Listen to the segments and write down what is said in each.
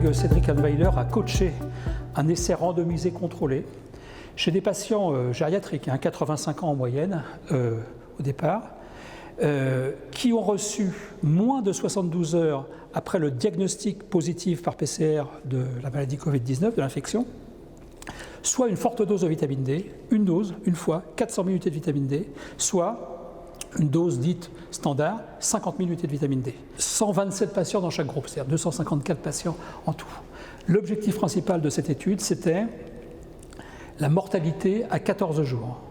collègue Cédric Anweiler a coaché un essai randomisé contrôlé chez des patients gériatriques, 85 ans en moyenne au départ, qui ont reçu moins de 72 heures après le diagnostic positif par PCR de la maladie Covid-19, de l'infection, soit une forte dose de vitamine D, une dose, une fois, 400 000 unités de vitamine D, soit une dose dite standard, 50 000 unités de vitamine D. 127 patients dans chaque groupe, c'est-à-dire 254 patients en tout. L'objectif principal de cette étude, c'était la mortalité à 14 jours.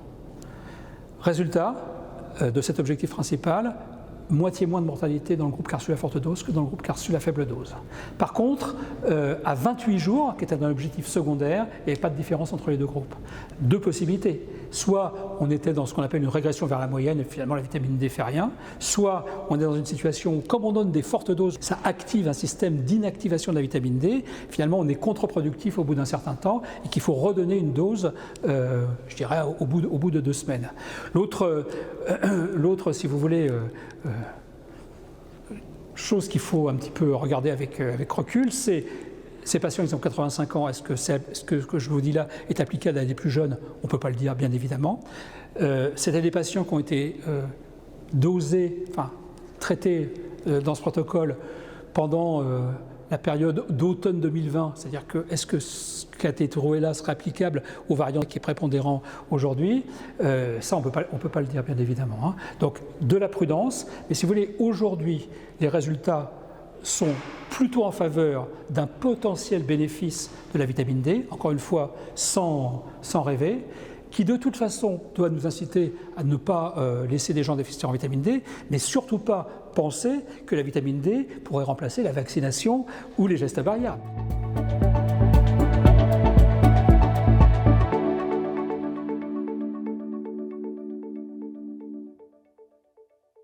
Résultat de cet objectif principal, moitié moins de mortalité dans le groupe qui a reçu la forte dose que dans le groupe qui a reçu la faible dose. Par contre, à 28 jours, qui était un objectif secondaire, il n'y avait pas de différence entre les deux groupes. Deux possibilités. Soit on était dans ce qu'on appelle une régression vers la moyenne et finalement la vitamine D ne fait rien, soit on est dans une situation où, comme on donne des fortes doses, ça active un système d'inactivation de la vitamine D, finalement on est contre-productif au bout d'un certain temps et qu'il faut redonner une dose, je dirais, au bout de 2 semaines. L'autre, si vous voulez, chose qu'il faut un petit peu regarder avec recul, c'est ces patients, ils ont 85 ans, est-ce que ce que je vous dis là est applicable à des plus jeunes? On ne peut pas le dire, bien évidemment. C'était des patients qui ont été dosés, enfin traités dans ce protocole pendant la période d'automne 2020, c'est-à-dire que est-ce que ce qui a été trouvé là serait applicable aux variants qui est prépondérant aujourd'hui? Ça, on peut pas le dire, bien évidemment. Hein. Donc, de la prudence, mais si vous voulez, aujourd'hui, les résultats sont plutôt en faveur d'un potentiel bénéfice de la vitamine D, encore une fois, sans rêver, qui de toute façon doit nous inciter à ne pas laisser des gens déficitaires en vitamine D, mais surtout pas penser que la vitamine D pourrait remplacer la vaccination ou les gestes barrières.